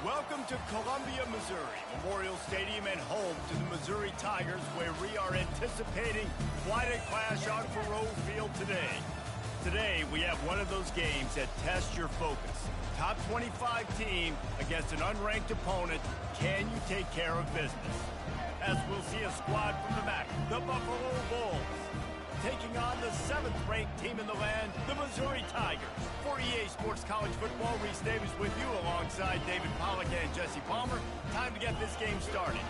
Welcome to Columbia, Missouri, Memorial Stadium and home to the Missouri Tigers, where we are anticipating quite a clash on Faroe Field today. Today, we have one of those games that tests your focus. Top 25 team against an unranked opponent. Can you take care of business? As we'll see a squad from the MAC, the Buffalo Bulls, taking on the 7th-ranked team in the land, the Missouri Tigers. For EA Sports College Football, Reese Davis with you alongside David Pollack and Jesse Palmer. Time to get this game started.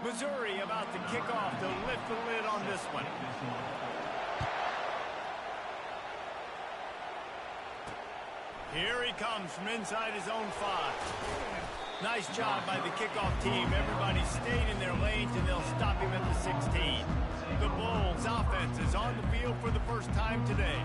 Missouri about to kick off to lift the lid on this one. Here he comes from inside his own 5. Nice job by the kickoff team. Everybody stayed in their lanes, and they'll stop him at the 16. The Bulls offense is on the field for the first time today.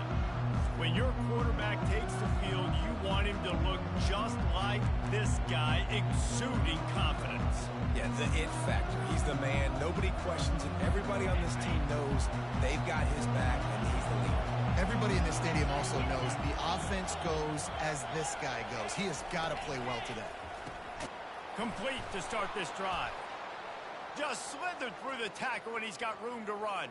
When your quarterback takes the field, you want him to look just like this guy, exuding confidence. Yeah, the it factor. He's the man. Nobody questions it. Everybody on this team knows they've got his back, and he's the leader. Everybody in this stadium also knows the offense goes as this guy goes. He has got to play well today. Complete to start this drive. Just slithered through the tackle, and he's got room to run.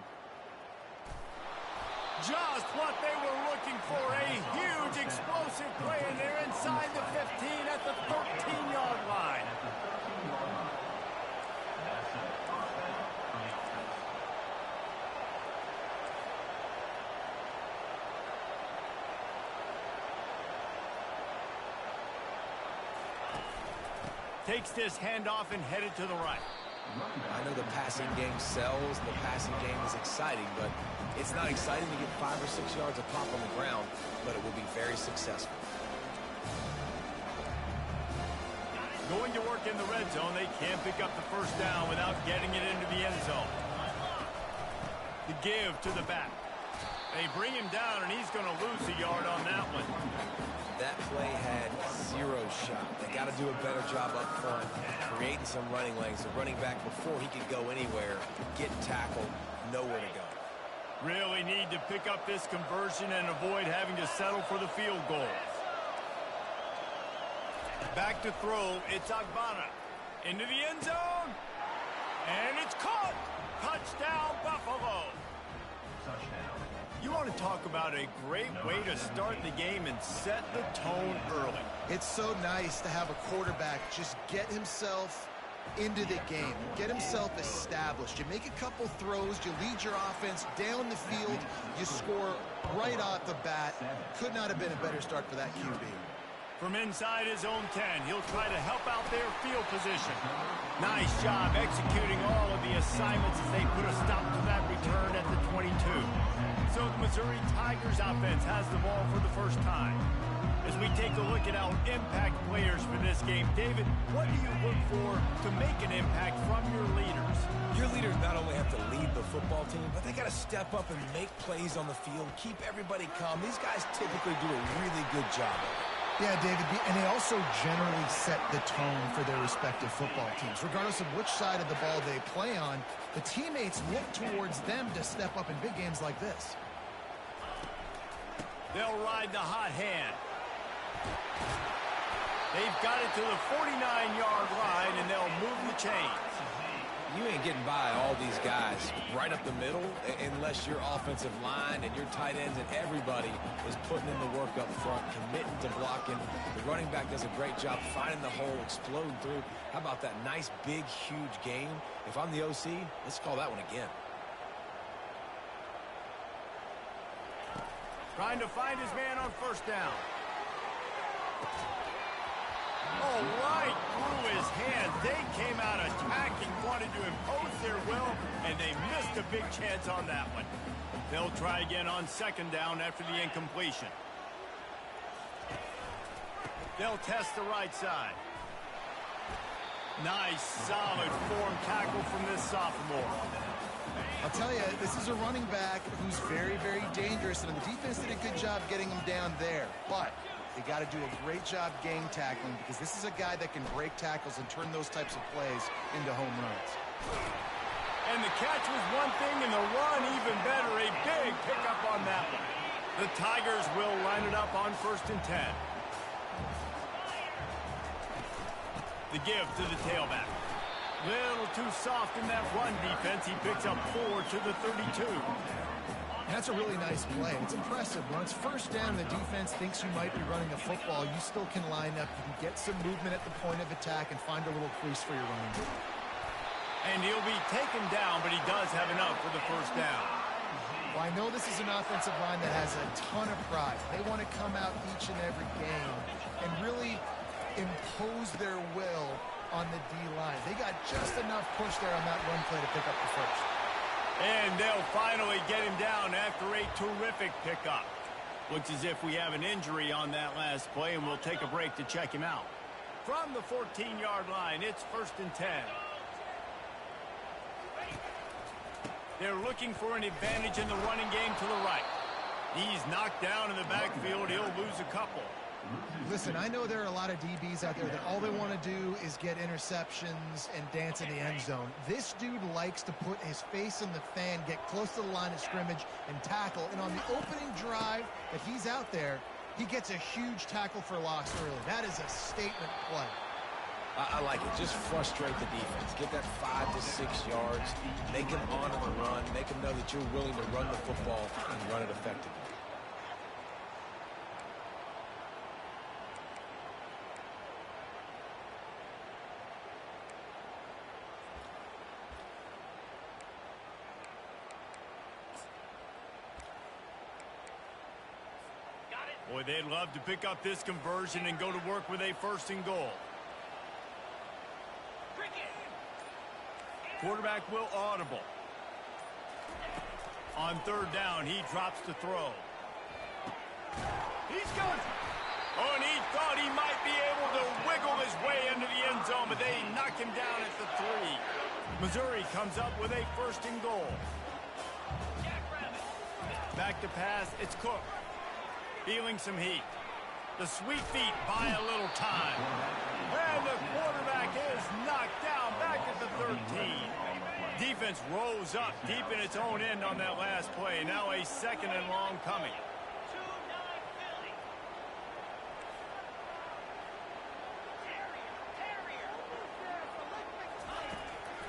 Just what they were looking for, a huge explosive play, and they're inside the 15 at the 13-yard line. Takes this handoff and headed to the right. I know the passing game sells, the passing game is exciting, but it's not exciting to get 5 or 6 yards a pop on the ground, but it will be very successful. Going to work in the red zone, they can't pick up the first down without getting it into the end zone. The give to the back. They bring him down, and he's going to lose a yard on that one. That play had 0 shot. They got to do a better job up front, creating some running lanes. The running back, before he could go anywhere, get tackled, nowhere to go. Really need to pick up this conversion and avoid having to settle for the field goal. Back to throw, it's Agbana. Into the end zone, and it's caught. Touchdown, Buffalo. You want to talk about a great way to start the game and set the tone early. It's so nice to have a quarterback just get himself into the game, get himself established. You make a couple throws, you lead your offense down the field, you score right off the bat. Could not have been a better start for that QB. From inside his own 10, he'll try to help out their field position. Nice job executing all of the assignments as they put a stop to that return at the 22. So the Missouri Tigers offense has the ball for the first time. As we take a look at our impact players for this game, David, what do you look for to make an impact from your leaders? Your leaders not only have to lead the football team, but they got to step up and make plays on the field, keep everybody calm. These guys typically do a really good job. Yeah, David, and they also generally set the tone for their respective football teams. Regardless of which side of the ball they play on, the teammates look towards them to step up in big games like this. They'll ride the hot hand. They've got it to the 49-yard line, and they'll move the chains. You ain't getting by all these guys right up the middle unless your offensive line and your tight ends and everybody is putting in the work up front, committing to blocking. The running back does a great job finding the hole, exploding through. How about that nice, big, huge game? If I'm the OC, let's call that one again. Trying to find his man on first down. Oh, right through his hands. They came out attacking, wanted to impose their will, and they missed a big chance on that one. They'll try again on second down after the incompletion. They'll test the right side. Nice, solid form tackle from this sophomore. I'll tell you, this is a running back who's very, very dangerous, and the defense did a good job getting him down there. But they got to do a great job game tackling, because this is a guy that can break tackles and turn those types of plays into home runs. And the catch was one thing, and the run even better. A big pickup on that one. The Tigers will line it up on 1st and 10. The give to the tailback. Little too soft in that run defense. He picks up 4 to the 32. That's a really nice play. It's impressive. When it's 1st down, the defense thinks you might be running the football. You still can line up. You can get some movement at the point of attack and find a little crease for your running game. And he'll be taken down, but he does have enough for the 1st down. Well, I know this is an offensive line that has a ton of pride. They want to come out each and every game and really impose their will on the D-line. They got just enough push there on that run play to pick up the 1st. And they'll finally get him down after a terrific pickup. Looks as if we have an injury on that last play, and we'll take a break to check him out. From the 14-yard line, it's 1st and 10. They're looking for an advantage in the running game to the right. He's knocked down in the backfield. He'll lose a couple. Listen, I know there are a lot of DBs out there that all they want to do is get interceptions and dance in the end zone. This dude likes to put his face in the fan, get close to the line of scrimmage, and tackle. And on the opening drive that he's out there, he gets a huge tackle for loss early. That is a statement play. I like it. Just frustrate the defense. Get that 5 to 6 yards. Make them honor the run. Make them know that you're willing to run the football and run it effectively. Boy, they'd love to pick up this conversion and go to work with a 1st and goal. Quarterback will audible. On 3rd down, he drops to throw. He's going. Oh, and he thought he might be able to wiggle his way into the end zone, but they knock him down at the 3. Missouri comes up with a 1st and goal. Back to pass, it's Cook. Feeling some heat. The sweet feet buy a little time. And the quarterback is knocked down back at the 13. Defense rose up deep in its own end on that last play. Now a 2nd and long coming.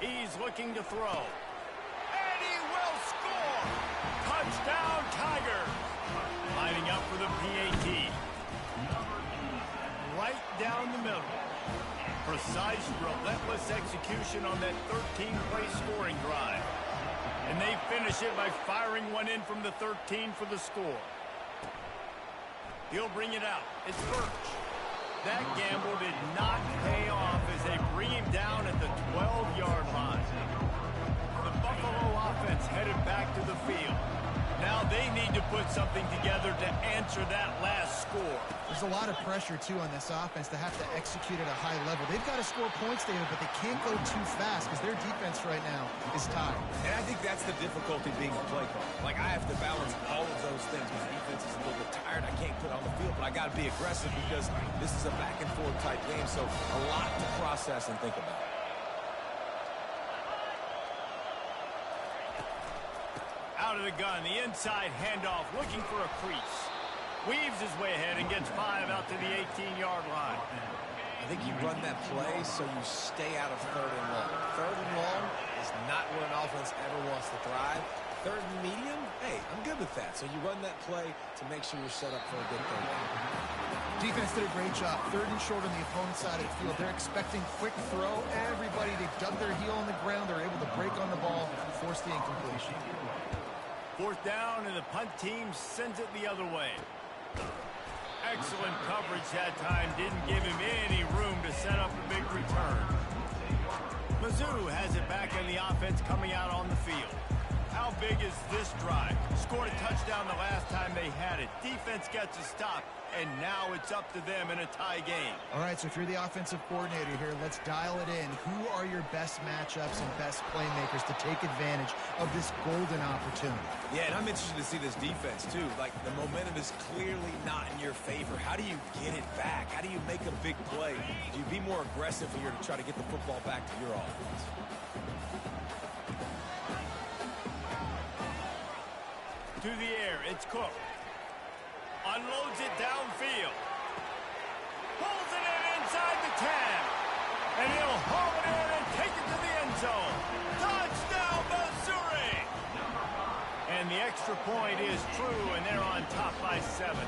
He's looking to throw. And he will score! Touchdown, Tigers! Lining up for the PAT. Right down the middle. Precise, relentless execution on that 13-play scoring drive. And they finish it by firing one in from the 13 for the score. He'll bring it out. It's Birch. That gamble did not pay off as they bring him down at the 12-yard line. The Buffalo offense headed back to the field. Now they need to put something together to answer that last score. There's a lot of pressure, too, on this offense to have to execute at a high level. They've got to score points, David, but they can't go too fast because their defense right now is tired. And I think that's the difficulty being a play caller. Like, I have to balance all of those things. My defense is a little bit tired. I can't put on the field, but I got to be aggressive because this is a back-and-forth type game, so a lot to process and think about. Out of the gun, the inside handoff, looking for a crease. Weaves his way ahead and gets 5 out to the 18-yard line. I think you run that play so you stay out of 3rd and long. 3rd and long is not where an offense ever wants to thrive. 3rd and medium, hey, I'm good with that. So you run that play to make sure you're set up for a good 3rd down. Defense did a great job. 3rd and short on the opponent's side of the field. They're expecting quick throw. Everybody, they dug their heel on the ground. They're able to break on the ball, force the incompletion. 4th down, and the punt team sends it the other way. Excellent coverage that time. Didn't give him any room to set up a big return. Mizzou has it back in the offense coming out on the field. How big is this drive? Scored a touchdown the last time they had it. Defense gets a stop, and now it's up to them in a tie game. All right, so if you're the offensive coordinator here, let's dial it in. Who are your best matchups and best playmakers to take advantage of this golden opportunity? Yeah, and I'm interested to see this defense, too. Like, the momentum is clearly not in your favor. How do you get it back? How do you make a big play? Do you be more aggressive here to try to get the football back to your offense? To the air, it's Cook. Unloads it downfield. Pulls it in inside the 10. And he'll haul it in and take it to the end zone. Touchdown, Missouri! And the extra point is true, and they're on top by 7.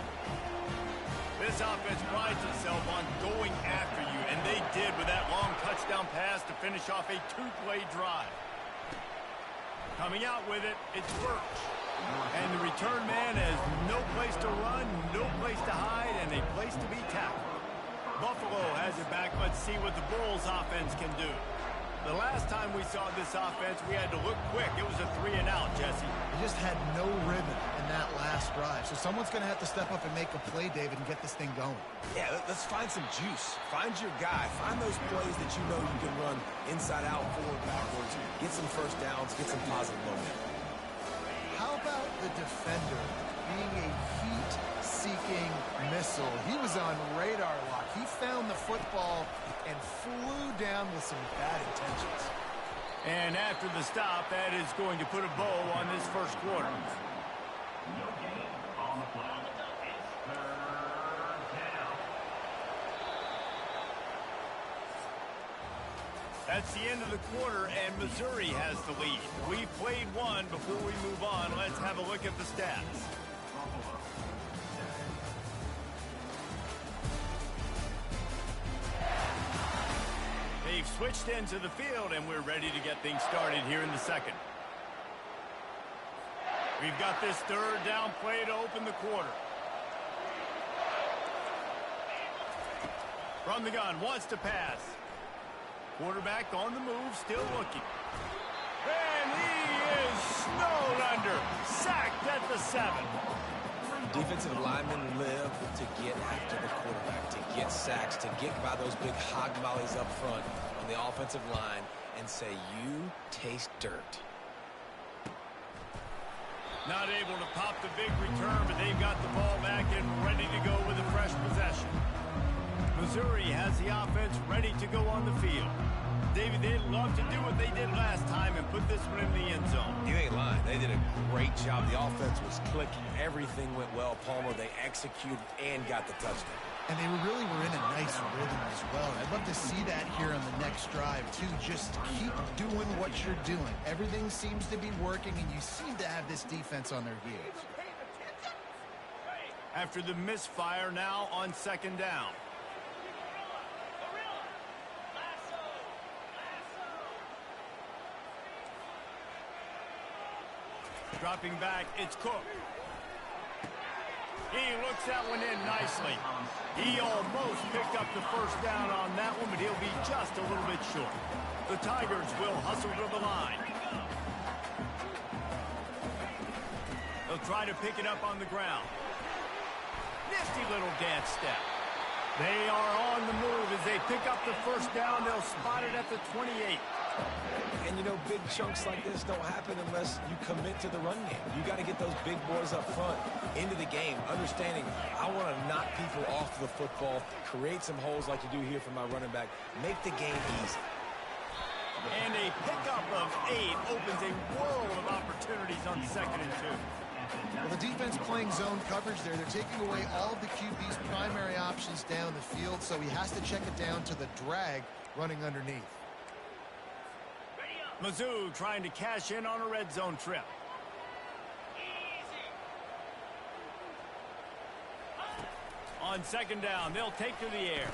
This offense prides itself on going after you, and they did with that long touchdown pass to finish off a 2-play drive. Coming out with it, it's Birch. And the return man has no place to run, no place to hide, and a place to be tackled. Buffalo has it back. Let's see what the Bulls offense can do. The last time we saw this offense, we had to look quick. It was a 3-and-out, Jesse. They just had no rhythm in that last drive. So someone's going to have to step up and make a play, David, and get this thing going. Yeah, let's find some juice. Find your guy. Find those plays that you know you can run inside out, forward, backwards. Get some first downs. Get some positive momentum. How about the defender being a heat-seeking missile? He was on radar lock. He found the football and flew down with some bad intentions. And after the stop, that is going to put a bow on this first quarter. That's the end of the quarter, and Missouri has the lead. We've played one. Before we move on, let's have a look at the stats. They've switched into the field, and we're ready to get things started here in the second. We've got this third down play to open the quarter. From the gun, wants to pass. Quarterback on the move, still looking. And he is snowed under. Sacked at the 7. Defensive linemen live to get after the quarterback, to get sacks, to get by those big hog mollies up front on the offensive line and say, you taste dirt. Not able to pop the big return, but they've got the ball back and ready to go with a fresh possession. Missouri has the offense ready to go on the field. David, they'd love to do what they did last time and put this one in the end zone. You ain't lying. They did a great job. The offense was clicking. Everything went well. Palmer, they executed and got the touchdown. And they really were in a nice rhythm as well. I'd love to see that here on the next drive, too. Just keep doing what you're doing. Everything seems to be working, and you seem to have this defense on their heels. After the misfire, now on second down. Dropping back, it's Cook. He looks that one in nicely. He almost picked up the first down on that one, but he'll be just a little bit short. The Tigers will hustle to the line. They'll try to pick it up on the ground. Nifty little dance step. They are on the move as they pick up the first down. They'll spot it at the 28. And, you know, big chunks like this don't happen unless you commit to the run game. You got to get those big boys up front into the game, understanding I want to knock people off the football, create some holes like you do here for my running back, make the game easy. And a pickup of 8 opens a world of opportunities on second and 2. Well, the defense playing zone coverage there. They're taking away all of the QB's primary options down the field, so he has to check it down to the drag running underneath. Mizzou trying to cash in on a red zone trip. On second down, they'll take to the air.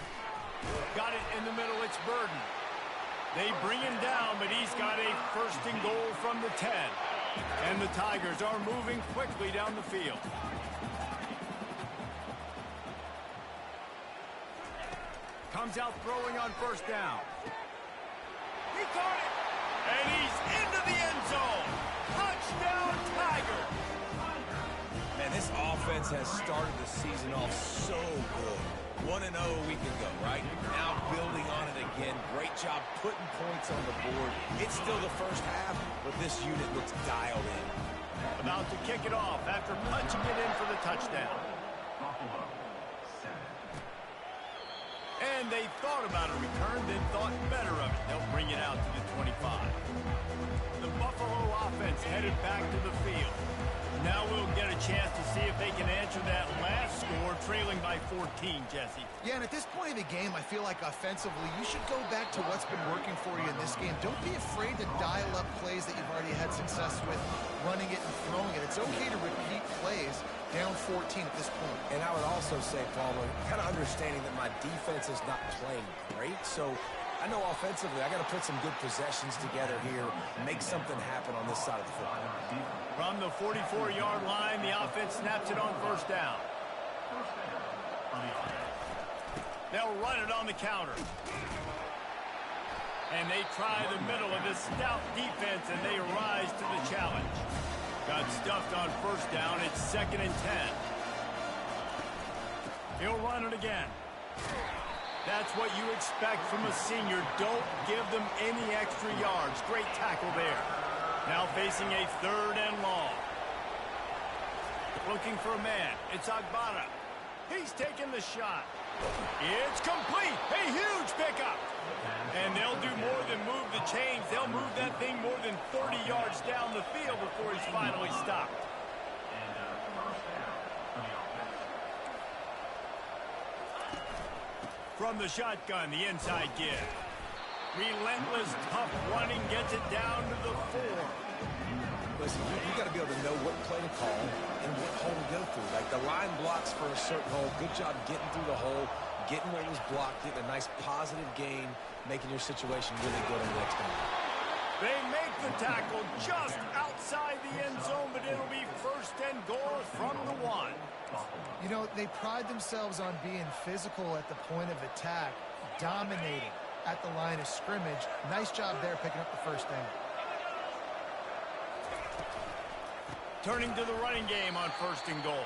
Got it in the middle, it's Burden. They bring him down, but he's got a first and goal from the 10. And the Tigers are moving quickly down the field. Comes out throwing on first down. He caught it. And he's into the end zone. Touchdown, Tigers. Man, this offense has started the season off so good. 1-0 a week ago, right? Now building on it again. Great job putting points on the board. It's still the first half, but this unit looks dialed in. About to kick it off after punching it in for the touchdown. And they thought about a return, then thought better of it. They'll bring it out to the 25. The Buffalo offense headed back to the field. Now we'll get a chance to see if they can answer that last score, trailing by 14, Jesse. Yeah, and at this point of the game, I feel like offensively, you should go back to what's been working for you in this game. Don't be afraid to dial up plays that you've already had success with, running it and throwing it. It's okay to repeat plays down 14 at this point. And I would also say, Palmer, kind of understanding that my defense is not playing great, so I know offensively I got to put some good possessions together here, make something happen on this side of the football. From the 44-yard line, the offense snaps it on first down. They'll run it on the counter. And they try the middle of this stout defense, and they rise to the challenge. Got stuffed on first down. It's 2nd and 10. He'll run it again. That's what you expect from a senior. Don't give them any extra yards. Great tackle there. Now facing a 3rd and long. Looking for a man. It's Agbada. He's taking the shot. It's complete. A huge pickup. And they'll do more than move the chains. They'll move that thing more than 30 yards down the field before he's finally stopped. From the shotgun, the inside give. Relentless, tough running gets it down to the 4. Listen, you got to be able to know what play to call and what hole to go through. Like the line blocks for a certain hole. Good job getting through the hole, getting what was blocked, getting a nice positive gain, making your situation really good on the next time. They make the tackle just outside the end zone, but it'll be 1st and goal from the 1. You know, they pride themselves on being physical at the point of attack, dominating at the line of scrimmage. Nice job there picking up the first down. Turning to the running game on 1st and goal.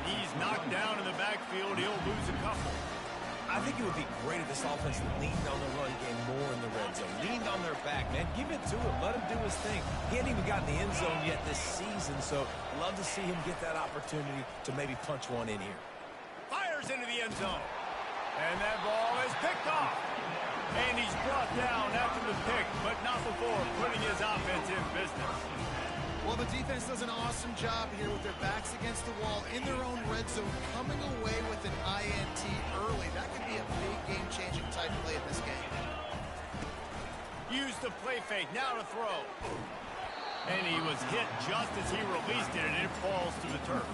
He's knocked down in the backfield. He'll lose a couple. I think it would be great if this offense leaned on the run game more in the red zone. Leaned on their back, man. Give it to him. Let him do his thing. He hasn't even gotten the end zone yet this season, so love to see him get that opportunity to maybe punch one in here. Fires into the end zone. And that ball is picked off. And he's brought down after the pick, but not before putting his offense in business. Well, the defense does an awesome job here with their backs against the wall in their own red zone, coming away with an INT early. That could be a big game-changing type play in this game. Use the play fake, now to throw. And he was hit just as he released it, and it falls to the turf.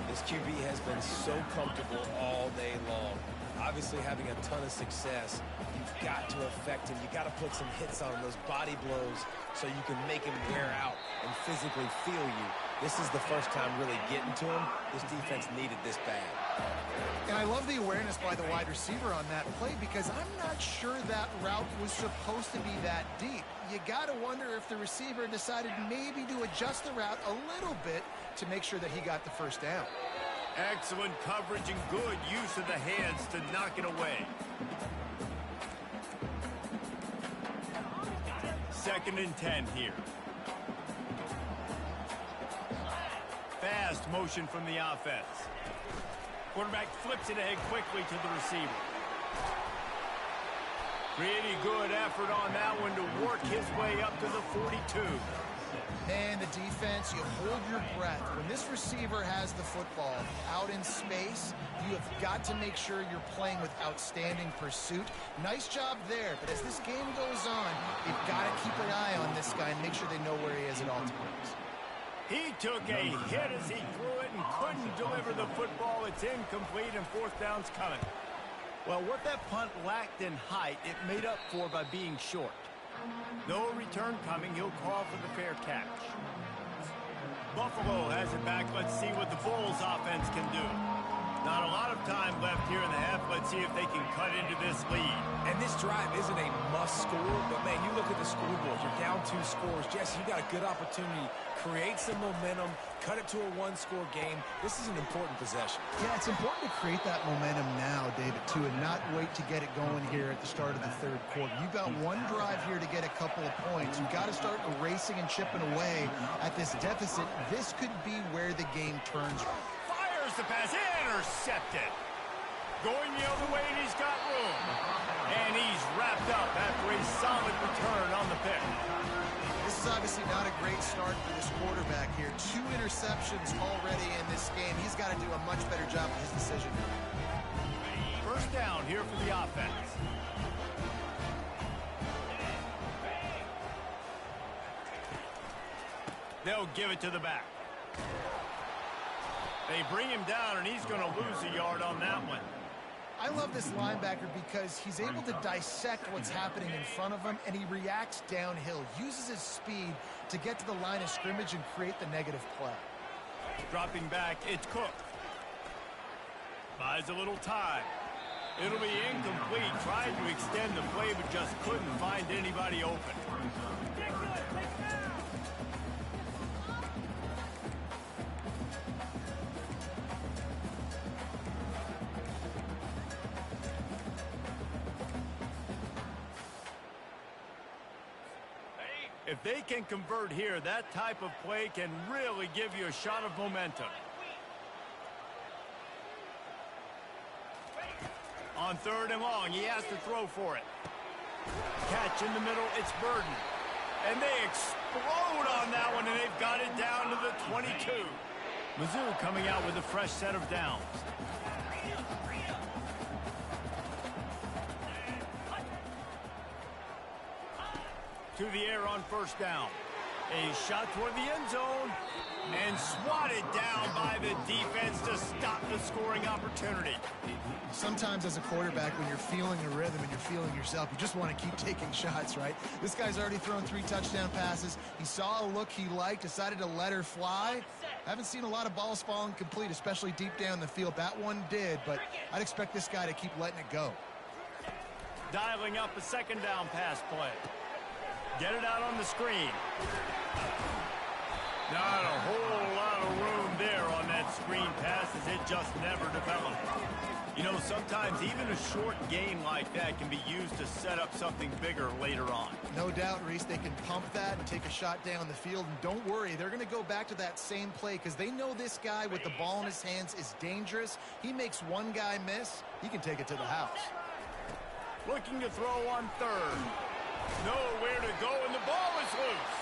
This QB has been so comfortable all day long. Obviously having a ton of success. You've got to affect him. You've got to put some hits on him, those body blows, so you can make him wear out and physically feel you. This is the first time really getting to him. This defense needed this bad. And I love the awareness by the wide receiver on that play because I'm not sure that route was supposed to be that deep. You got to wonder if the receiver decided maybe to adjust the route a little bit to make sure that he got the first down. Excellent coverage and good use of the hands to knock it away. 2nd and 10 here. Fast motion from the offense. Quarterback flips it ahead quickly to the receiver. Pretty good effort on that one to work his way up to the 42. And the defense, you hold your breath. When this receiver has the football out in space, you have got to make sure you're playing with outstanding pursuit. Nice job there, but as this game goes on, you've got to keep an eye on this guy and make sure they know where he is at all times. He took a hit as he threw it and couldn't deliver the football. It's incomplete and 4th down's coming. Well, what that punt lacked in height, it made up for by being short. No return coming. He'll call for the fair catch. Buffalo has it back. Let's see what the Bulls offense can do. Not a lot of time left here in the half. Let's see if they can cut into this lead. And this drive isn't a must score, but man, you look at the scoreboard. You're down 2 scores. Jesse, you got a good opportunity. Create some momentum. Cut it to a 1-score game. This is an important possession. Yeah, it's important to create that momentum now, David, too, and not wait to get it going here at the start of the 3rd quarter. You've got one drive here to get a couple of points. You've got to start erasing and chipping away at this deficit. This could be where the game turns. Fires the pass, intercepted. Going the other way, and he's got room. And he's wrapped up after a solid return on the pick. This is obviously not a great start for this quarterback here. 2 interceptions already in this game. He's got to do a much better job of his decision. First down here for the offense. They'll give it to the back. They bring him down, and he's going to lose a yard on that one. I love this linebacker because he's able to dissect what's happening in front of him, and he reacts downhill, uses his speed to get to the line of scrimmage and create the negative play. Dropping back, it's Cook. Buys a little time. It'll be incomplete. Tried to extend the play, but just couldn't find anybody open. If they can convert here, that type of play can really give you a shot of momentum. On 3rd and long, he has to throw for it. Catch in the middle, it's Burden. And they explode on that one, and they've got it down to the 22. Mizzou coming out with a fresh set of downs. To the air on 1st down. A shot toward the end zone and swatted down by the defense to stop the scoring opportunity. Sometimes as a quarterback, when you're feeling a rhythm and you're feeling yourself, you just want to keep taking shots, right? This guy's already thrown 3 touchdown passes. He saw a look he liked, decided to let her fly. Haven't seen a lot of balls falling complete, especially deep down the field. That one did, but I'd expect this guy to keep letting it go. Dialing up a 2nd down pass play. Get it out on the screen. Not a whole lot of room there on that screen pass as it just never developed. You know, sometimes even a short game like that can be used to set up something bigger later on. No doubt, Reese, they can pump that and take a shot down the field. And don't worry, they're going to go back to that same play because they know this guy with the ball in his hands is dangerous. He makes one guy miss, he can take it to the house. Looking to throw on 3rd. Nowhere to go, and the ball is loose.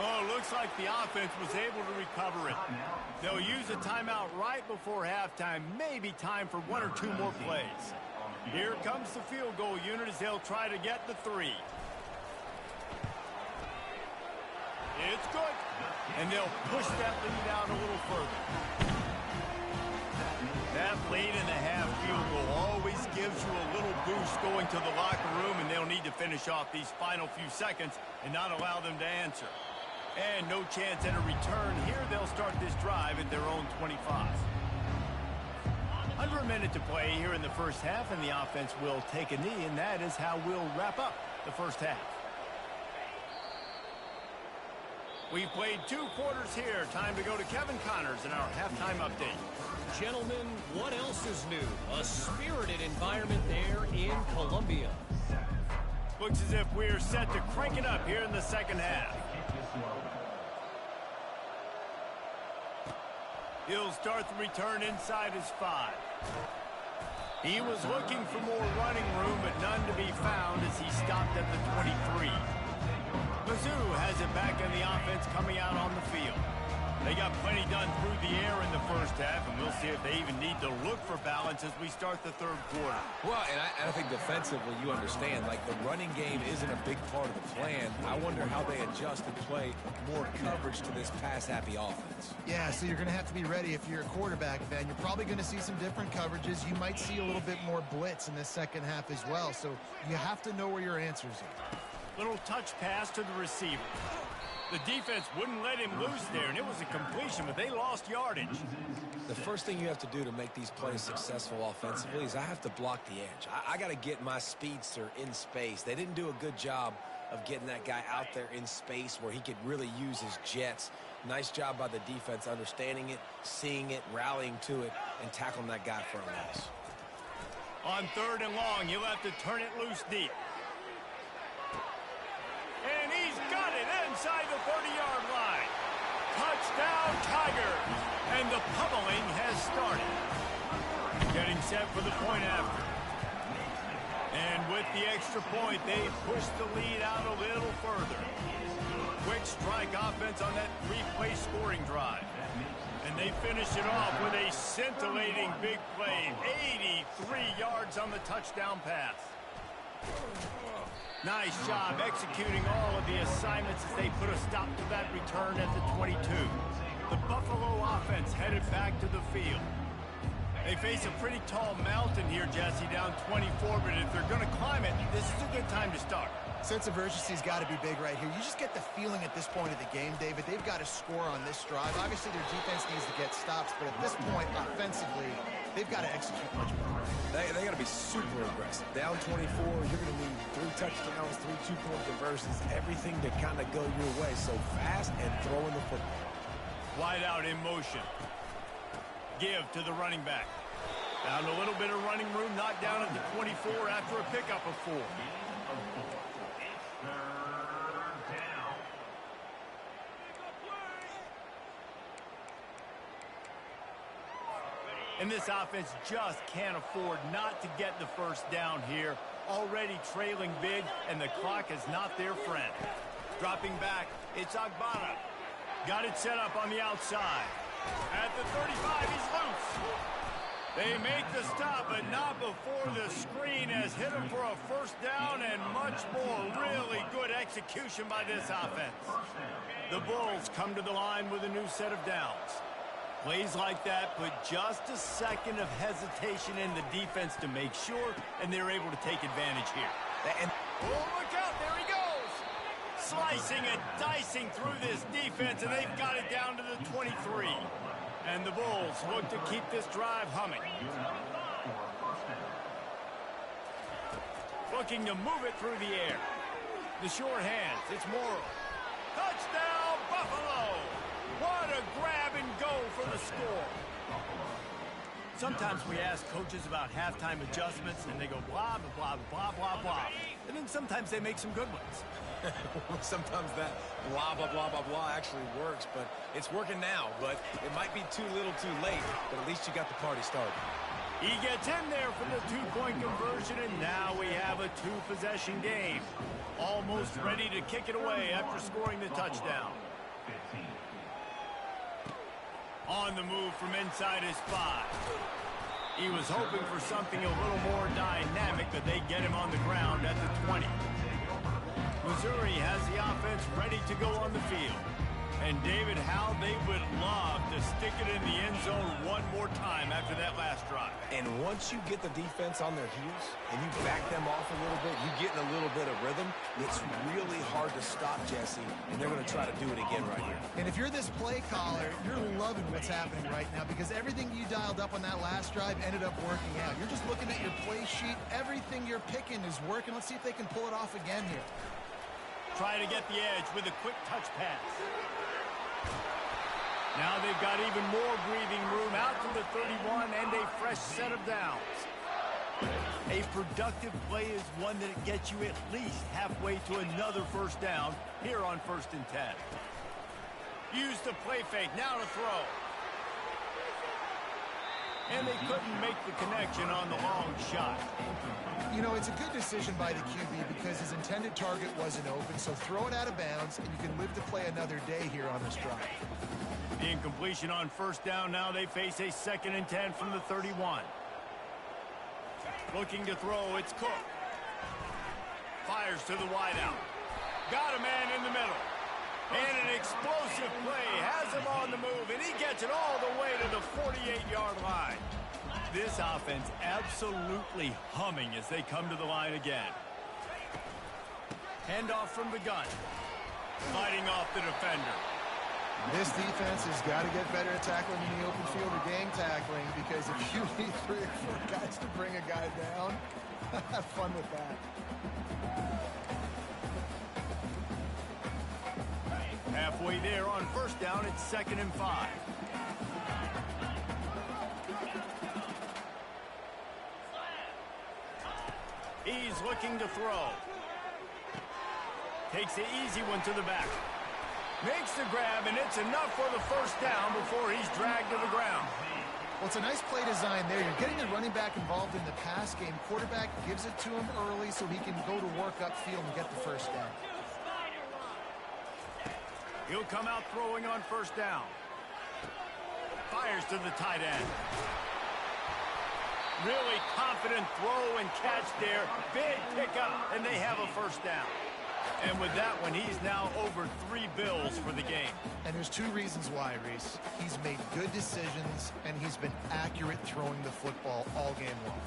Oh, looks like the offense was able to recover it. They'll use a timeout right before halftime. Maybe time for 1 or 2 more plays. Here comes the field goal unit as they'll try to get the 3. It's good. And they'll push that lead out a little further. That late-in-the-half field goal always gives you a little boost going to the locker room, and they'll need to finish off these final few seconds and not allow them to answer. And no chance at a return here. They'll start this drive at their own 25. Under a minute to play here in the first half, and the offense will take a knee, and that is how we'll wrap up the first half. We've played 2 quarters here. Time to go to Kevin Connors in our halftime update. Gentlemen, what else is new? A spirited environment there in Columbia. Looks as if we're set to crank it up here in the second half. He'll start the return inside his 5. He was looking for more running room, but none to be found as he stopped at the 23. Mizzou has it back in the offense coming out on the field. They got plenty done through the air in the first half, and we'll see if they even need to look for balance as we start the 3rd quarter. Well, and I think defensively, you understand, like the running game isn't a big part of the plan. I wonder how they adjust and play more coverage to this pass-happy offense. Yeah, so you're going to have to be ready if you're a quarterback fan. You're probably going to see some different coverages. You might see a little bit more blitz in this second half as well, so you have to know where your answers are. Little touch pass to the receiver. The defense wouldn't let him loose there, and it was a completion, but they lost yardage. The first thing you have to do to make these plays successful offensively is I have to block the edge. I got to get my speedster in space. They didn't do a good job of getting that guy out there in space where he could really use his jets. Nice job by the defense understanding it, seeing it, rallying to it, and tackling that guy for a loss. On 3rd and long, he'll have to turn it loose deep. And he's got it inside the 30-yard line. Touchdown, Tigers. And the pummeling has started. Getting set for the point after. And with the extra point, they push the lead out a little further. Quick strike offense on that three-play scoring drive. And they finish it off with a scintillating big play. 83 yards on the touchdown pass. Nice job executing all of the assignments as they put a stop to that return at the 22. The Buffalo offense headed back to the field. They face a pretty tall mountain here, Jesse, down 24, but if they're going to climb it, this is a good time to start. Sense of urgency's got to be big right here. You just get the feeling at this point of the game, David, they've got to score on this drive. Obviously, their defense needs to get stops, but at this point, offensively, they've got to execute much better. They got to be super aggressive. Down 24, you're going to need 3 touchdowns, 3 two-point conversions, everything to kind of go your way. So fast and throwing the football. Wide out in motion. Give to the running back. Found a little bit of running room, knocked down at the 24 after a pickup of 4. And this offense just can't afford not to get the first down here. Already trailing big, and the clock is not their friend. Dropping back, it's Agbana. Got it set up on the outside. At the 35, he's loose. They make the stop, but not before the screen has hit him for a first down and much more. Really good execution by this offense. The Bulls come to the line with a new set of downs. Plays like that put just a second of hesitation in the defense to make sure, and they're able to take advantage here. And oh, look out, there he goes! Slicing and dicing through this defense, and they've got it down to the 23. And the Bulls look to keep this drive humming. Looking to move it through the air. The short hands, it's Morrow. Touchdown, Buffalo! What a grab and go for the score. Sometimes we ask coaches about halftime adjustments, and they go blah, blah, blah, blah, blah. And then sometimes they make some good ones. Sometimes that blah, blah, blah, blah, blah actually works, but it's working now. But it might be too little too late, but at least you got the party started. He gets in there for the two-point conversion, and now we have a two-possession game. Almost ready to kick it away after scoring the touchdown. On the move from inside his 5. He was hoping for something a little more dynamic, but they get him on the ground at the 20. Missouri has the offense ready to go on the field. And David, how they would love to stick it in the end zone one more time after that last drive. And once you get the defense on their heels and you back them off a little bit, you get in a little bit of rhythm, it's really hard to stop, Jesse, and they're going to try to do it again right here. And if you're this play caller, you're loving what's happening right now because everything you dialed up on that last drive ended up working out. You're just looking at your play sheet. Everything you're picking is working. Let's see if they can pull it off again here. Try to get the edge with a quick touch pass. Now they've got even more breathing room out to the 31 and a fresh set of downs. A productive play is one that gets you at least halfway to another first down here on 1st and 10. Use the play fake, now to throw. And they couldn't make the connection on the long shot. You know, it's a good decision by the QB because his intended target wasn't open, so throw it out of bounds, and you can live to play another day here on this drive. The incompletion on first down. Now they face a 2nd and 10 from the 31. Looking to throw, it's Cook. Fires to the wideout. Got a man in the middle. And an explosive play has him on the move, and he gets it all the way to the 48-yard line. This offense absolutely humming as they come to the line again. Handoff from the gun. Fighting off the defender. This defense has got to get better at tackling in the open field or gang tackling because if you need 3 or 4 guys to bring a guy down, have fun with that. Halfway there on first down, it's 2nd and 5. He's looking to throw. Takes the easy one to the back. Makes the grab, and it's enough for the first down before he's dragged to the ground. Well, it's a nice play design there. You're getting the running back involved in the pass game. Quarterback gives it to him early so he can go to work upfield and get the first down. He'll come out throwing on first down. Fires to the tight end. Really confident throw and catch there. Big pickup, and they have a first down. And with that one, he's now over 3 bills for the game. And there's 2 reasons why, Reese. He's made good decisions, and he's been accurate throwing the football all game long.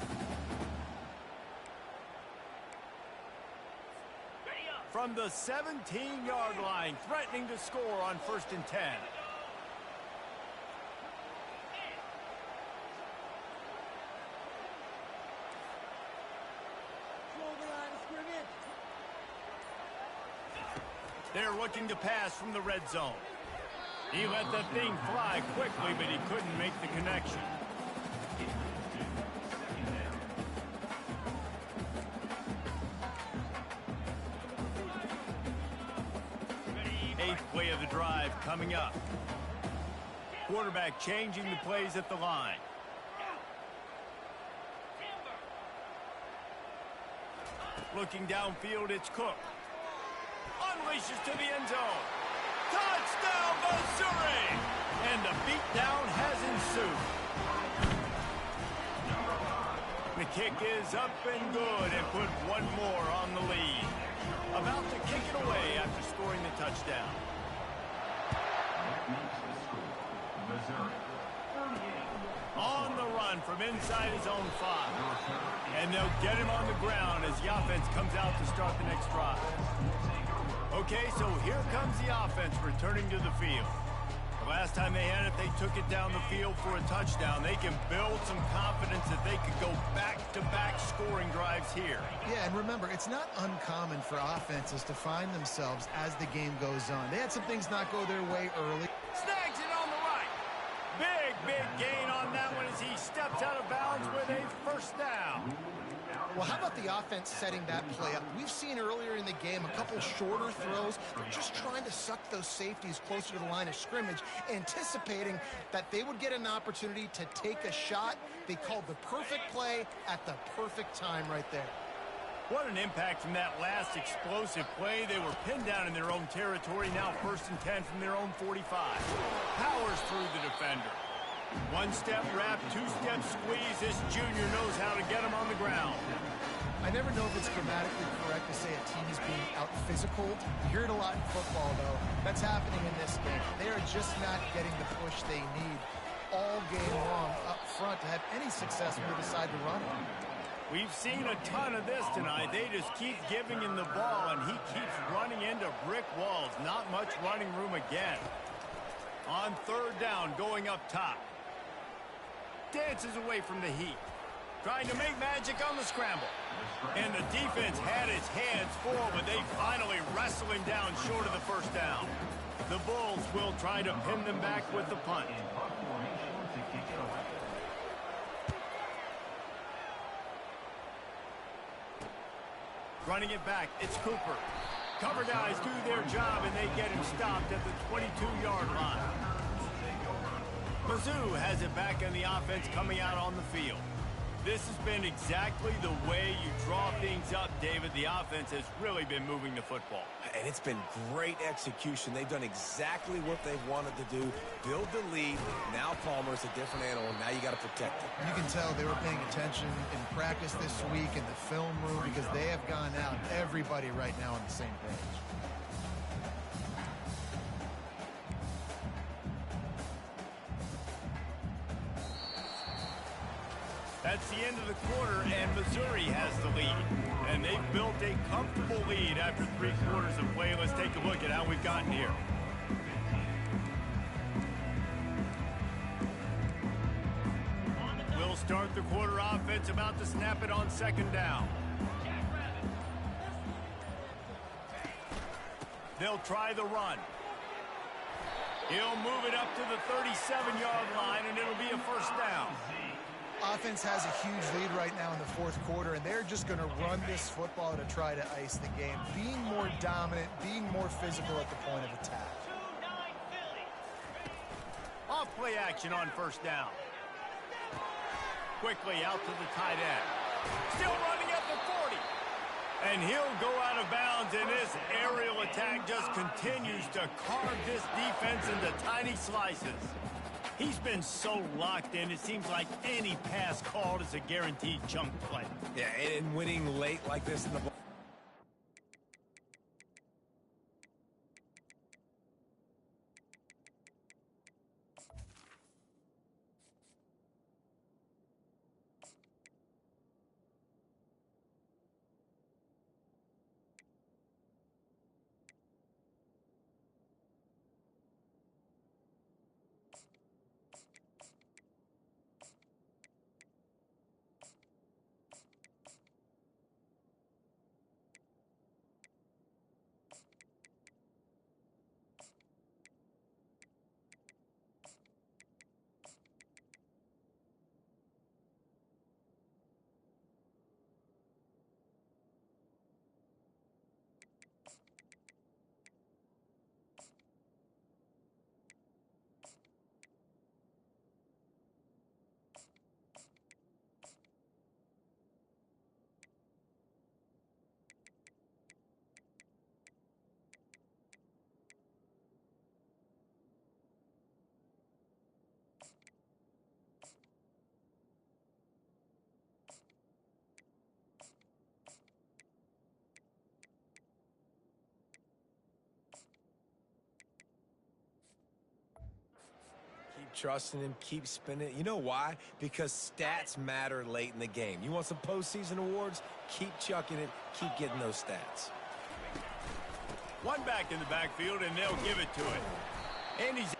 From the 17-yard line, threatening to score on 1st and 10. They're looking to pass from the red zone. He let that thing fly quickly, but he couldn't make the connection. Eighth play of the drive coming up. Quarterback changing the plays at the line. Looking downfield, it's Cook. Unleashes to the end zone. Touchdown, Missouri! And the beatdown has ensued. The kick is up and good and put one more on the lead. About to kick it away after scoring the touchdown. On the run from inside his own 5. And they'll get him on the ground as the offense comes out to start the next drive. Okay, so here comes the offense returning to the field. The last time they had it, they took it down the field for a touchdown. They can build some confidence that they could go back-to-back scoring drives here. Yeah, and remember, it's not uncommon for offenses to find themselves as the game goes on. They had some things not go their way early. Snags it on the right. Big gain on that one as he steps out of bounds with a first down. Well, how about the offense setting that play up? We've seen earlier in the game a couple shorter throws. They're just trying to suck those safeties closer to the line of scrimmage, anticipating that they would get an opportunity to take a shot. They called the perfect play at the perfect time right there. What an impact from that last explosive play. They were pinned down in their own territory, now 1st and 10 from their own 45. Powers through the defender. One-step wrap, two-step squeeze. This junior knows how to get him on the ground. I never know if it's grammatically correct to say a team is being out-physical. You hear it a lot in football, though. That's happening in this game. They are just not getting the push they need all game long up front to have any success when they decide to run it. We've seen a ton of this tonight. They just keep giving him the ball, and he keeps running into brick walls. Not much running room again. On 3rd down, going up top. Dances away from the heat. Trying to make magic on the scramble. And the defense had its hands full, but they finally wrestle him down short of the first down. The Bulls will try to pin them back with the punt. Running it back, it's Cooper. Cover guys do their job, and they get him stopped at the 22-yard line. Mizzou has it back in the offense coming out on the field. This has been exactly the way you draw things up, David. The offense has really been moving the football. And it's been great execution. They've done exactly what they've wanted to do. Build the lead. Now Palmer's a different animal. Now you got to protect it. You can tell they were paying attention in practice this week in the film room because they have gone out, everybody right now on the same page. That's the end of the quarter, and Missouri has the lead. And they've built a comfortable lead after 3 quarters of play. Let's take a look at how we've gotten here. We'll start the quarter offense, about to snap it on 2nd down. They'll try the run. He'll move it up to the 37-yard line, and it'll be a first down. Offense has a huge lead right now in the 4th quarter, and they're just going to run this football to try to ice the game. Being more dominant, being more physical at the point of attack. Off play action on 1st down. Quickly out to the tight end. Still running at the 40. And he'll go out of bounds, and this aerial attack just continues to carve this defense into tiny slices. He's been so locked in, it seems like any pass called is a guaranteed chunk play. Yeah, and winning late like this in the ball. Keep trusting him, keep spinning it. You know why? Because stats matter late in the game. You want some postseason awards? Keep chucking it, keep getting those stats. One back in the backfield, and they'll give it to it. And he's...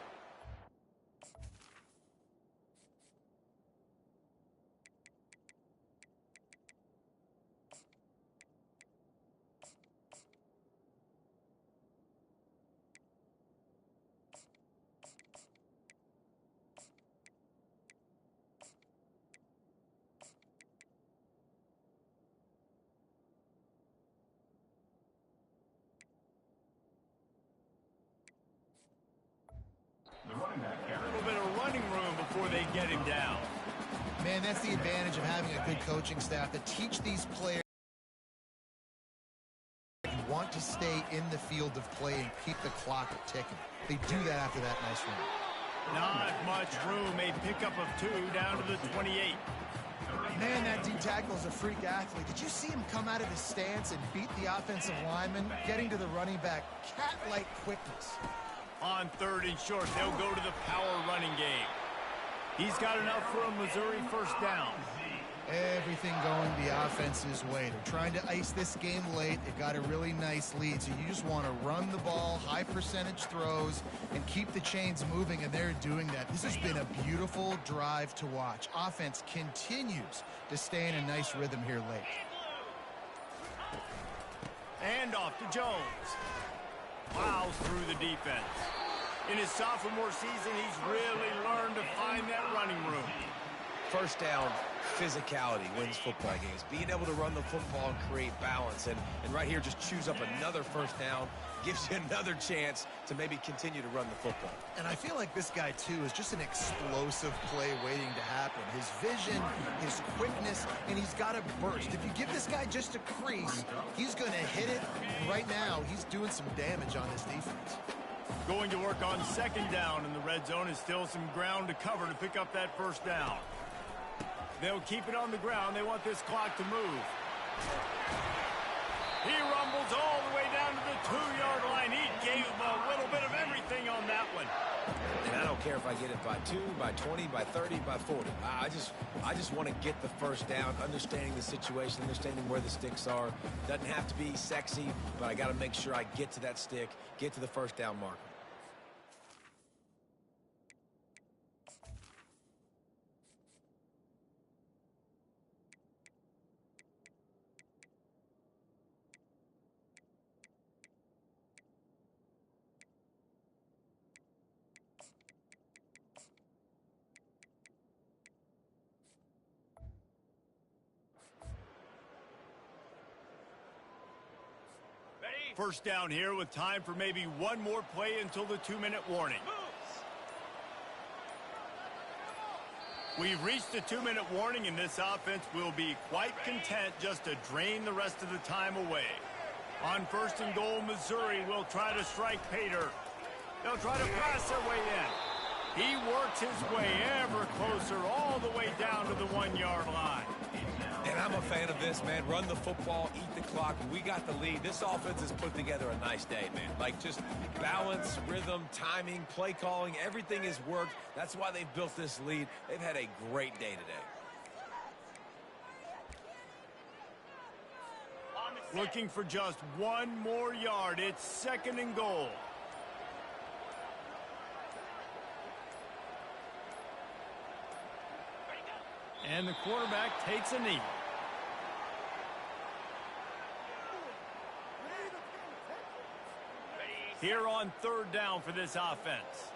A little bit of running room before they get him down. Man, that's the advantage of having a good coaching staff that teach these players you want to stay in the field of play and keep the clock ticking. They do that after that nice run. Not much room. A pickup of 2 down to the 28. Man, that D tackle is a freak athlete. Did you see him come out of his stance and beat the offensive lineman, getting to the running back? Cat-like quickness. On 3rd and short, they'll go to the power running game. He's got enough for a Missouri first down. Everything going the offense's way. They're trying to ice this game late. They've got a really nice lead, so you just want to run the ball, high percentage throws, and keep the chains moving, and they're doing that. This has been a beautiful drive to watch. Offense continues to stay in a nice rhythm here late. And off to Jones. Plows through the defense. In his sophomore season, he's really learned to find that running room. First down, physicality wins football games. Being able to run the football and create balance. And right here, just choose up another first down. Gives you another chance to maybe continue to run the football. And I feel like this guy, too, is just an explosive play waiting to happen. His vision, his quickness, and he's got a burst. If you give this guy just a crease, he's going to hit it. And right now, he's doing some damage on this defense. Going to work on 2nd down in the red zone is still some ground to cover to pick up that first down. They'll keep it on the ground. They want this clock to move. He rumbles all the way down to the 2-yard line. He gave a little bit of everything on that one. And I don't care if I get it by 2, by 20, by 30, by 40. I just want to get the first down, understanding the situation, understanding where the sticks are. Doesn't have to be sexy, but I got to make sure I get to that stick, get to the first down marker. First down here with time for maybe one more play until the 2-minute warning. We've reached the 2-minute warning, and this offense will be quite content just to drain the rest of the time away. On 1st and goal, Missouri will try to strike Pater. They'll try to press their way in. He works his way ever closer all the way down to the 1-yard line. And I'm a fan of this, man. Run the football, eat the clock. We got the lead. This offense has put together a nice day, man. Like, just balance, rhythm, timing, play calling, everything has worked. That's why they've built this lead. They've had a great day today. Looking for just 1 more yard. It's 2nd and goal. And the quarterback takes a knee. Here on 3rd down for this offense.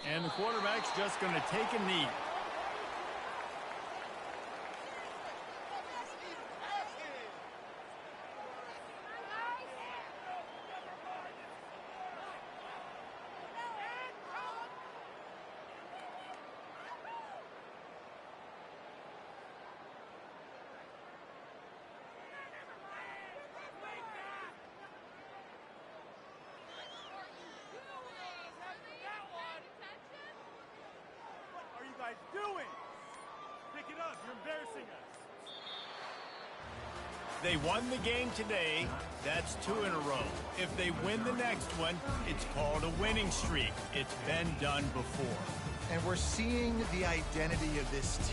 And the quarterback's just going to take a knee. Doing? Pick it up. You're embarrassing us. They won the game today. That's 2 in a row. If they win the next one, it's called a winning streak. It's been done before. And we're seeing the identity of this team.